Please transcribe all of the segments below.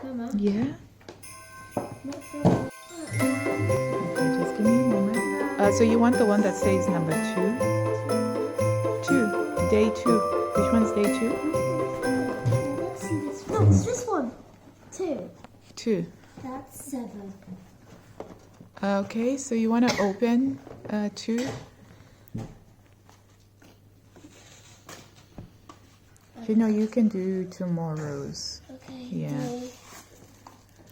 Mama. Yeah? Okay, just give me a moment. So you want the one that says number 2? 2. Day 2. Which one's day 2? Let's see this. No, it's this one. 2. 2. That's 7. Okay, so you want to open 2? You know, you can do tomorrow's. Okay. Yeah.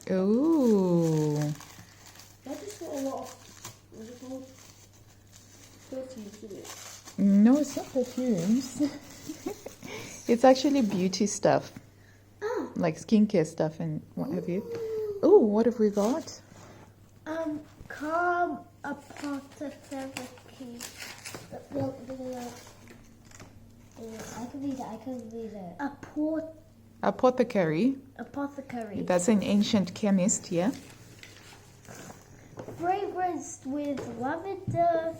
Okay. Ooh. I just got a lot of perfumes in it. No, it's not perfumes. It's actually beauty stuff. Oh. Like skincare stuff and what have you. Oh, what have we got? Calm apothecary. I can read it. Apothecary. Apothecary. That's an ancient chemist, yeah? Fragranced with lavender,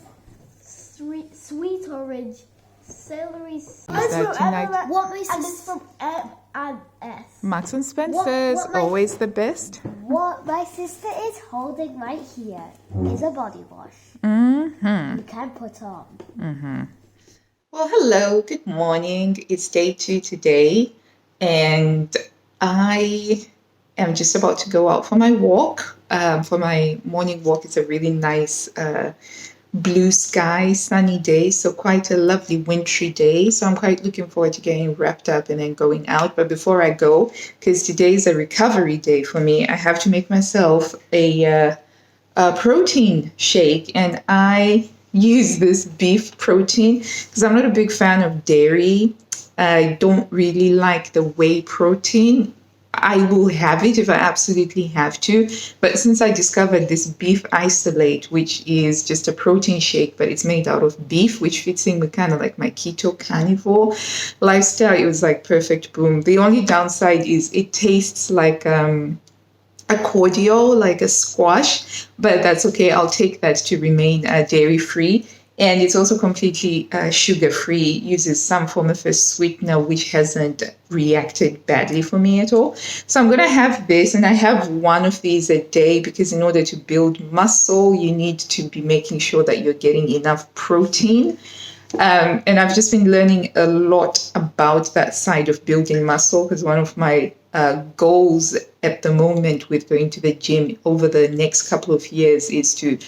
sweet orange, celery. What my sister from M&S. Marks and Spencer's, always the best. What my sister is holding right here is a body wash. Mm-hmm. You can put on. Mm-hmm. Well, hello, good morning. It's day 2 today, and I am just about to go out for my walk. For my morning walk, it's a really nice blue sky, sunny day, so quite a lovely wintry day. So I'm quite looking forward to getting wrapped up and then going out. But before I go, because today is a recovery day for me, I have to make myself a protein shake, and I use this beef protein because I'm not a big fan of dairy. I don't really like the whey protein. I will have it if I absolutely have to, but since I discovered this beef isolate, which is just a protein shake, but it's made out of beef, which fits in with kind of like my keto carnivore lifestyle, it was like perfect. Boom. The only downside is it tastes like a cordial, like a squash, but that's okay. I'll take that to remain dairy free. And it's also completely sugar free, uses some form of a sweetener, which hasn't reacted badly for me at all. So I'm going to have this, and I have one of these a day because in order to build muscle, you need to be making sure that you're getting enough protein. And I've just been learning a lot about that side of building muscle because one of my goals at the moment with going to the gym over the next couple of years is to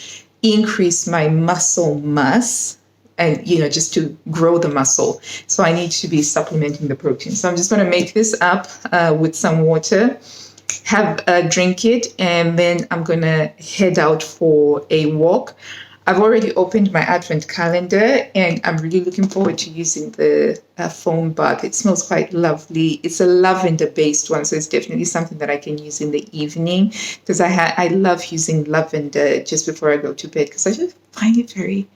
increase my muscle mass and, just to grow the muscle. So I need to be supplementing the protein. So I'm just going to make this up with some water, drink it, and then I'm going to head out for a walk. I've already opened my advent calendar, and I'm really looking forward to using the foam bath. It smells quite lovely. It's a lavender-based one, so it's definitely something that I can use in the evening because I love using lavender just before I go to bed because I just find it very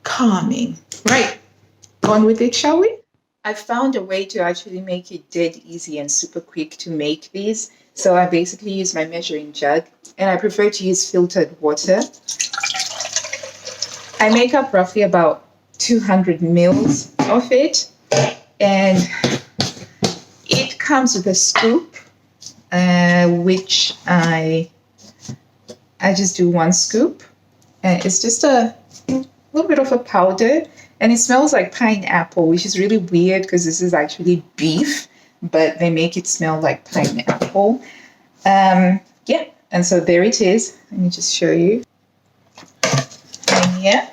calming. Right, on with it, shall we? I found a way to actually make it dead easy and super quick to make these. So I basically use my measuring jug, and I prefer to use filtered water. I make up roughly about 200 mils of it, and it comes with a scoop, which I just do 1 scoop. And it's just a little bit of a powder, and it smells like pineapple, which is really weird because this is actually beef, but they make it smell like pineapple. Yeah, and so there it is. Let me just show you. Yeah.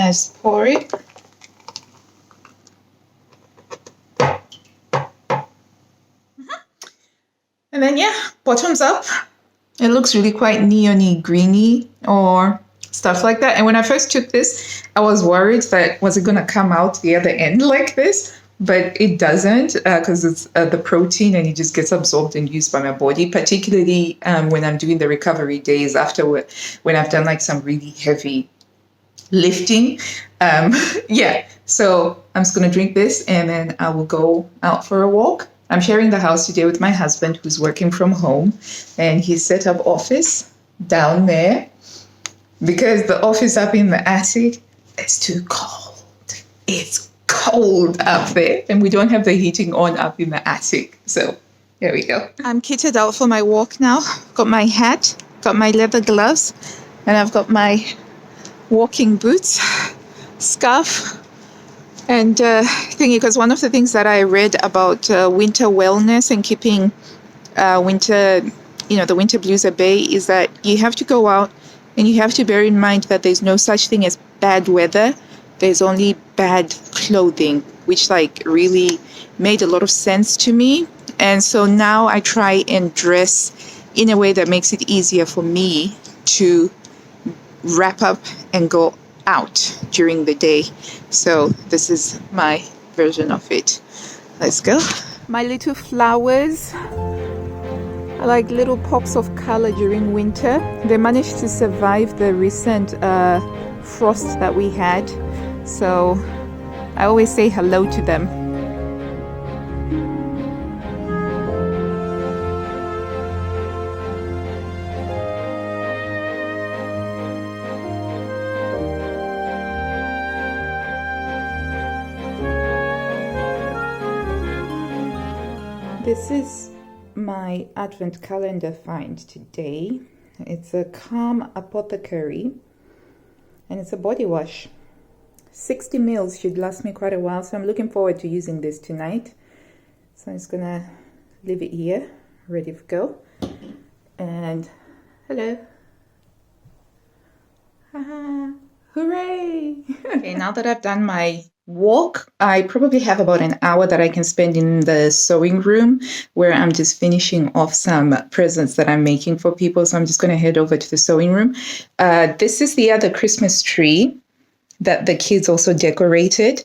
Just pour it. And then, bottoms up. It looks really quite neon-y, greeny, or stuff like that. And when I first took this, I was worried that was it going to come out the other end like this? But it doesn't because it's the protein and it just gets absorbed and used by my body, particularly when I'm doing the recovery days afterward, when I've done like some really heavy lifting. Yeah, so I'm just going to drink this and then I will go out for a walk. I'm sharing the house today with my husband who's working from home, and he set up office down there because the office up in the attic is too cold. It's cold up there and we don't have the heating on up in the attic. So there we go. I'm kitted out for my walk now. Got my hat, got my leather gloves, and I've got my walking boots, scarf, and thingy, because one of the things that I read about winter wellness and keeping winter, the winter blues at bay is that you have to go out and you have to bear in mind that there's no such thing as bad weather. There's only bad clothing, which really made a lot of sense to me. And so now I try and dress in a way that makes it easier for me to wrap up and go out during the day. So this is my version of it. Let's go. My little flowers are like little pops of color during winter. They managed to survive the recent frost that we had. So I always say hello to them. This is my advent calendar find today. It's a Calm Apothecary and it's a body wash. 60 mils should last me quite a while, so I'm looking forward to using this tonight. So I'm just gonna leave it here, ready to go. And hello. Haha, hooray! Okay, now that I've done my walk, I probably have about an hour that I can spend in the sewing room where I'm just finishing off some presents that I'm making for people. So I'm just going to head over to the sewing room. This is the other Christmas tree that the kids also decorated.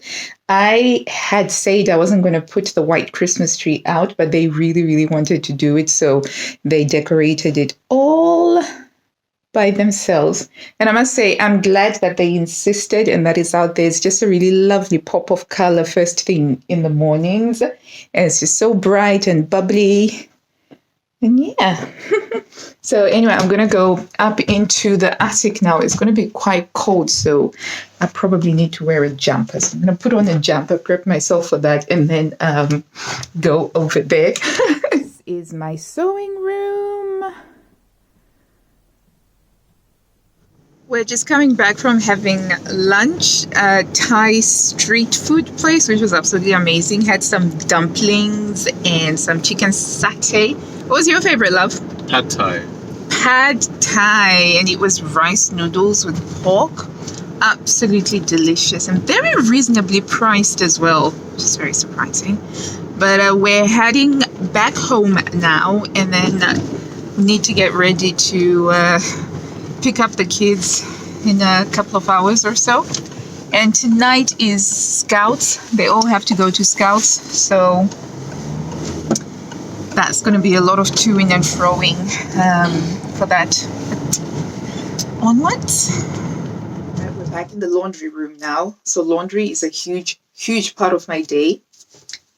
I had said I wasn't going to put the white Christmas tree out, but they really, really wanted to do it. So they decorated it all by themselves. And I must say, I'm glad that they insisted and that it's out there. It's just a really lovely pop of color first thing in the mornings. And it's just so bright and bubbly. And yeah. So anyway, I'm going to go up into the attic now. It's going to be quite cold, so I probably need to wear a jumper. So I'm going to put on a jumper, prep myself for that, and then go over there. This is my sewing room. We're just coming back from having lunch at Thai street food place, which was absolutely amazing. Had some dumplings and some chicken satay. What was your favorite, love? Pad Thai. Pad Thai, and it was rice noodles with pork. Absolutely delicious and very reasonably priced as well, which is very surprising. But we're heading back home now, and then need to get ready to pick up the kids in a couple of hours or so. And tonight is Scouts. They all have to go to Scouts, so that's going to be a lot of toing and froing for that. Onwards. We're back in the laundry room now. So laundry is a huge part of my day.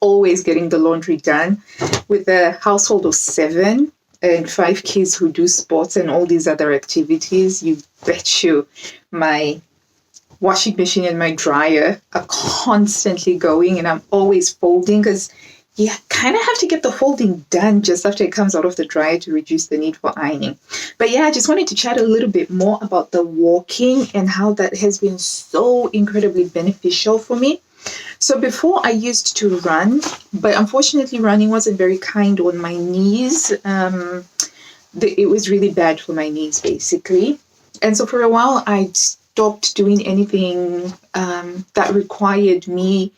Always getting the laundry done. With a household of 7 and 5 kids who do sports and all these other activities, you bet you my washing machine and my dryer are constantly going, and I'm always folding because you kind of have to get the folding done just after it comes out of the dryer to reduce the need for ironing. But yeah, I just wanted to chat a little bit more about the walking and how that has been so incredibly beneficial for me. So before I used to run, but unfortunately running wasn't very kind on my knees. It was really bad for my knees, basically. And so for a while, I stopped doing anything that required me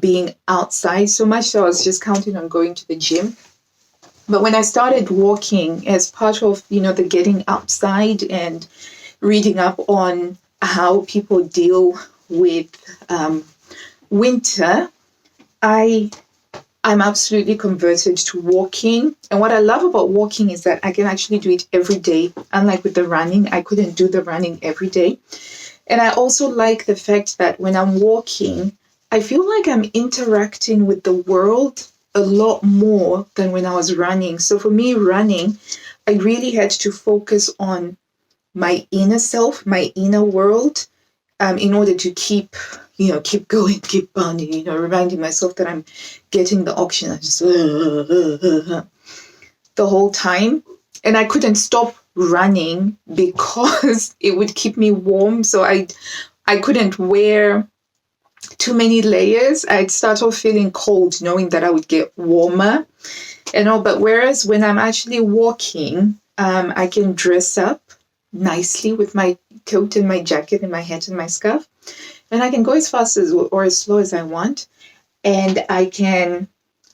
being outside so much. So I was just counting on going to the gym. But when I started walking as part of, the getting outside and reading up on how people deal with winter, I'm absolutely converted to walking. And what I love about walking is that I can actually do it every day. Unlike with the running, I couldn't do the running every day. And I also like the fact that when I'm walking, I feel like I'm interacting with the world a lot more than when I was running. So for me, running, I really had to focus on my inner self, my inner world, in order to keep going, keep bounding, reminding myself that I'm getting the oxygen. I just the whole time. And I couldn't stop running because it would keep me warm. So I couldn't wear too many layers. I'd start off feeling cold, knowing that I would get warmer. But whereas when I'm actually walking, I can dress up nicely with my coat and my jacket and my hat and my scarf. And I can go as fast as or as slow as I want. And I can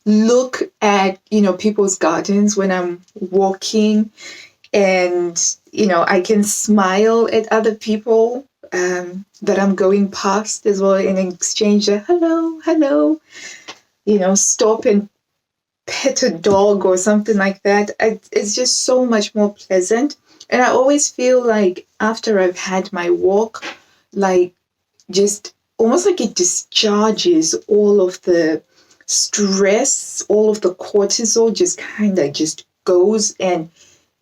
look at, people's gardens when I'm walking. And, I can smile at other people that I'm going past as well and exchange a hello, stop and pet a dog or something like that. It's just so much more pleasant. And I always feel like after I've had my walk, like just almost like it discharges all of the stress, all of the cortisol just kind of just goes. And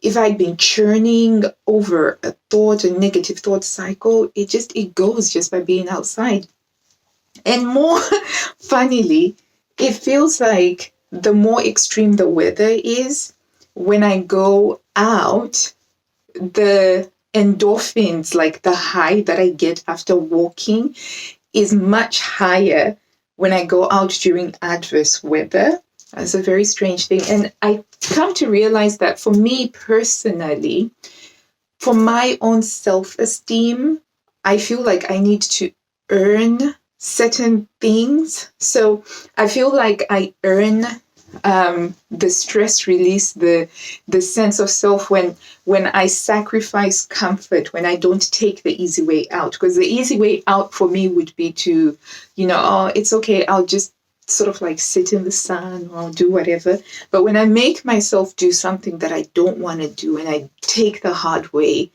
if I'd been churning over a thought, a negative thought cycle, it goes just by being outside. And more funnily, it feels like the more extreme the weather is, when I go out, the endorphins, like the high that I get after walking, is much higher when I go out during adverse weather. That's a very strange thing. And I come to realize that for me personally, for my own self-esteem, I feel like I need to earn certain things. So I feel like I earn the stress release, the sense of self when I sacrifice comfort, when I don't take the easy way out. Because the easy way out for me would be to, it's okay, I'll just sort of like sit in the sun or I'll do whatever. But when I make myself do something that I don't want to do and I take the hard way,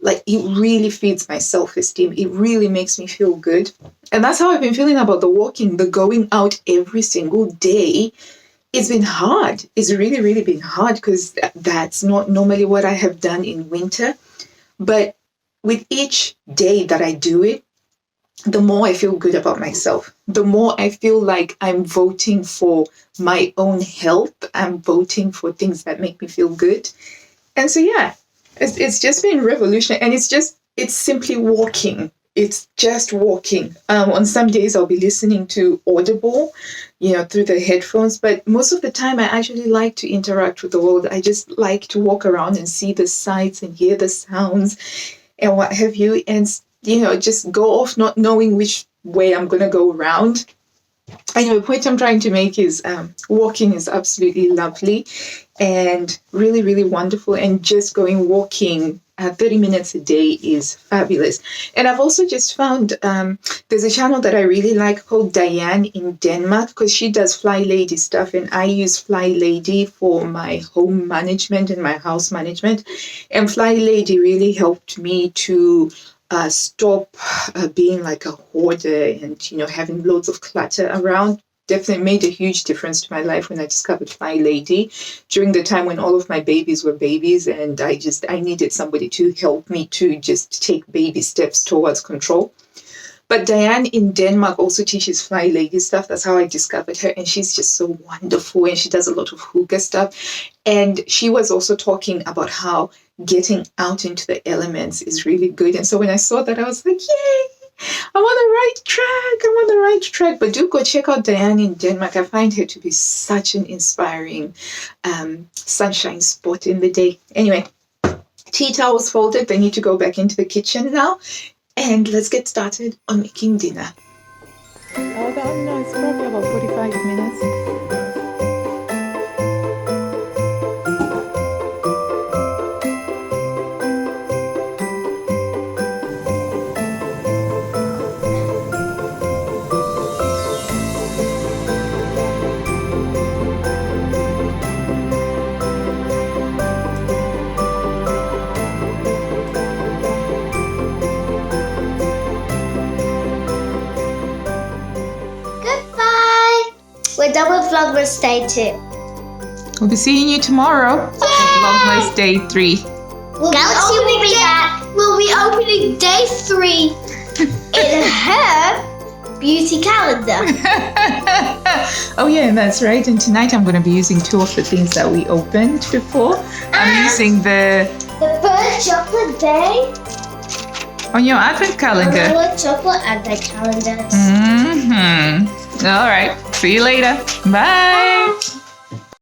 like it really feeds my self-esteem. It really makes me feel good. And that's how I've been feeling about the walking, the going out every single day. It's been hard. It's really, really been hard because that's not normally what I have done in winter. But with each day that I do it, the more I feel good about myself, the more I feel like I'm voting for my own health. I'm voting for things that make me feel good. And so, yeah, it's just been revolutionary. And it's simply walking. It's just walking. On some days I'll be listening to Audible, through the headphones. But most of the time I actually like to interact with the world. I just like to walk around and see the sights and hear the sounds and what have you. And, just go off not knowing which way I'm going to go around. Anyway, the point I'm trying to make is walking is absolutely lovely and really, really wonderful. And just going walking 30 minutes a day is fabulous. And I've also just found there's a channel that I really like called Diane in Denmark, because she does Fly Lady stuff. And I use Fly Lady for my home management and my house management. And Fly Lady really helped me to stop being like a hoarder and, having loads of clutter around. Definitely made a huge difference to my life when I discovered Fly Lady during the time when all of my babies were babies, and I needed somebody to help me to just take baby steps towards control. But Diane in Denmark also teaches Fly Lady stuff. That's how I discovered her. And she's just so wonderful. And she does a lot of hygge stuff. And she was also talking about how getting out into the elements is really good. And so when I saw that, I was like, yay, I'm on the right track. But do go check out Diane in Denmark. I find her to be such an inspiring sunshine spot in the day. Anyway, tea towels folded. They need to go back into the kitchen now. And let's get started on making dinner. Oh, that was nice. Probably about 45 minutes. Vlogmas Day 2. We'll be seeing you tomorrow for Vlogmas Day 3. Galaxy will be back. We'll be opening Day 3 in her beauty calendar. Oh yeah, that's right. And tonight I'm going to be using 2 of the things that we opened before. I'm using the first chocolate day. on your advent calendar. Vanilla chocolate advent calendars. All right. See you later. Bye.